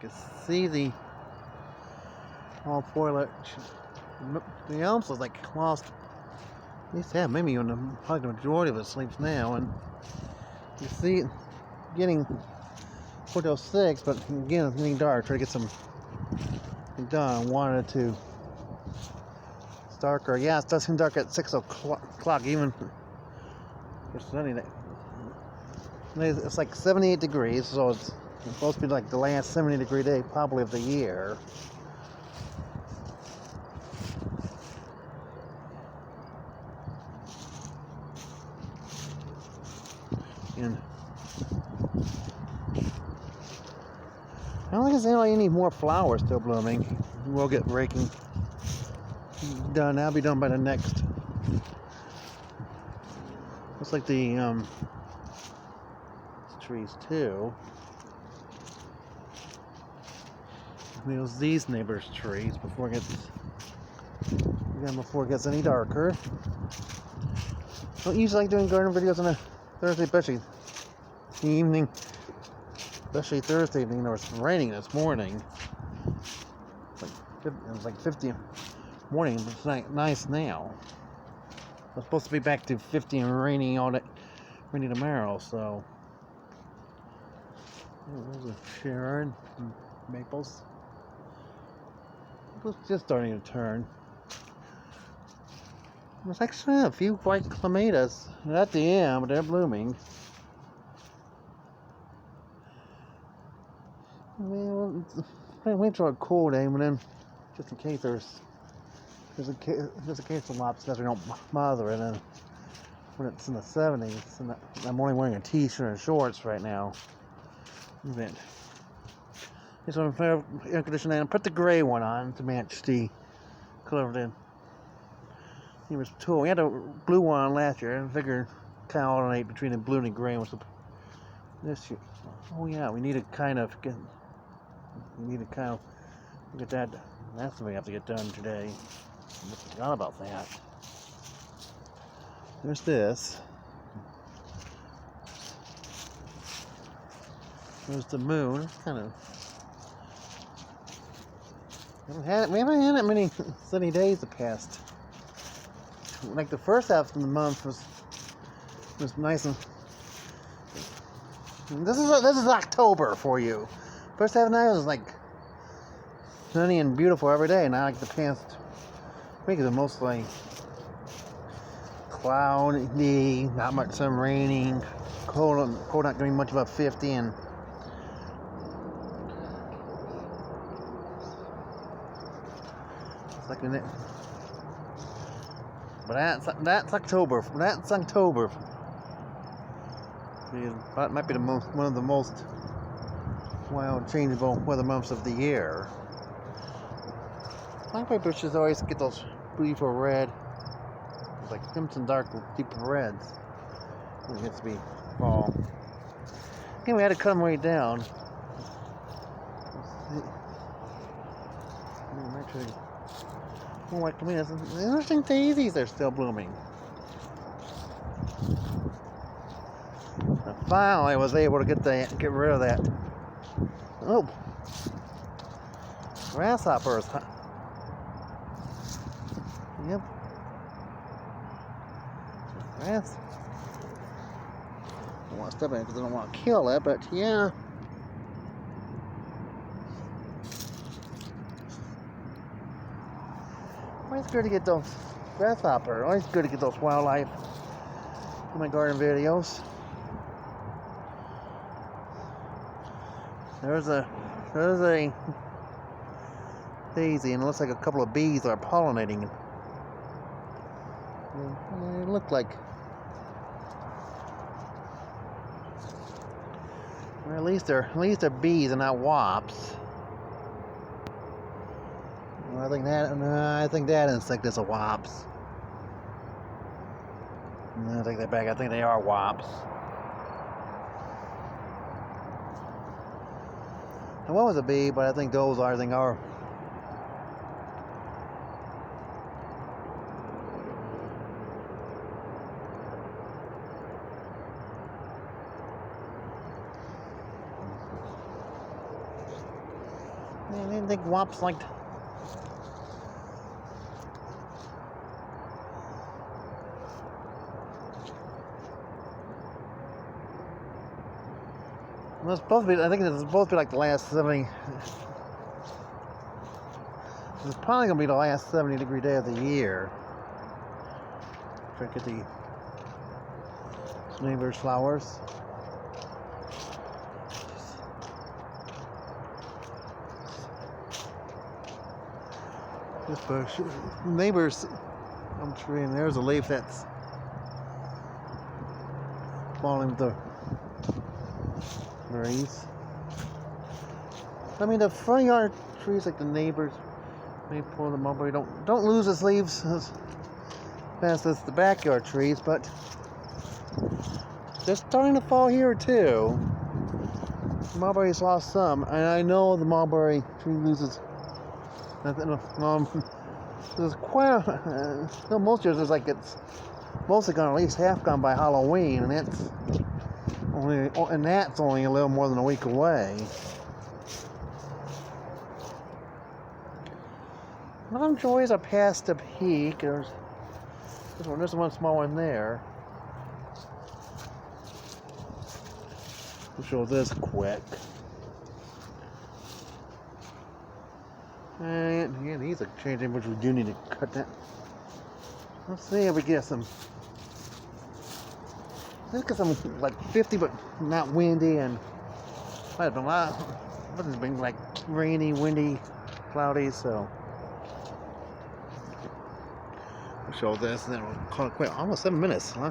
You can see the fall foliage. The elms was like lost. At least have maybe on probably the majority of its leaves now, and you see it getting 4:06, but again it's getting dark. Try to get some done. Wanted to. It's darker. Yeah, it does seem dark at 6 o'clock even. For sunny day. It's like 78 degrees, so it's supposed to be like the last 70-degree day probably of the year. And I don't think there's any more flowers still blooming. We'll get raking done. That'll be done by the next. Looks like the trees too. There's these neighbors' trees before it gets any darker. Don't usually like doing garden videos on a Thursday, especially the evening. Especially Thursday evening. It was raining this morning. It was like 50 morning, but it's nice now. It's supposed to be back to 50 and rainy tomorrow, so. There's a Sharon and maples. It's just starting to turn. There's actually a few white clematis at the end, but they're blooming. I wait for a cool day, but then just in case there's a case of lobsters, we don't bother it. And when it's in the 70s, and I'm only wearing a t-shirt and shorts right now. Just want to air conditioner and put the gray one on to match the color of the. It was two. We had a blue one on last year. I figured kind of alternate between the blue and the gray. This year. Oh yeah, we need to kind of get that. That's what we have to get done today. I forgot about that. There's this. There's the moon. Kind of. We haven't had that many sunny days the past. Like the first half of the month was nice and. This is October for you. First half of the night was like sunny and beautiful every day. Now like the past week is mostly cloudy, not much sun, raining, cold not getting much above 50 and. Like in it, but that's October. That's October. That might be one of the most wild, changeable weather months of the year. Blackberry bushes always get those beautiful red, it's like crimson dark with deep reds. It gets to be fall. Again, we had to cut them way down. Actually. Oh, like tomatoes. Interesting daisies are still blooming. And finally, I was able to get rid of that. Oh, grasshoppers. Yep. Grass. I don't want to step in it because I don't want to kill it, but yeah. Always good to get those grasshopper. Always good to get those wildlife in my garden videos. There's a daisy, and it looks like a couple of bees are pollinating. They look like, or at least they're bees and not wasps. I think that insect is a wasp. I take that back. I think they are wasps. And one was a bee, but I think those are. Man, I didn't think wops liked. Well, it's supposed to be. I think it's supposed to be like the last 70. It's probably gonna be the last 70-degree day of the year. Try to get the neighbor's flowers. This bush, neighbor's tree, and there's a leaf that's falling with the breeze. I mean, the front yard trees, like the neighbors, maple, the mulberry, don't lose its leaves as fast as the backyard trees, but they're starting to fall here too. The mulberry's lost some, and I know the mulberry tree loses. There's quite most years it's like it's mostly gone, at least half gone by Halloween, and that's only a little more than a week away. Mom joys are past the peak. There's one small one there. We'll show this quick. And yeah, these are changing, which we do need to cut that. Let's see if we get some. Let's get some like 50, but not windy, and might have been a lot. But it's been like rainy, windy, cloudy, so. We'll show this, and then we'll call it quit. Almost 7 minutes. Huh?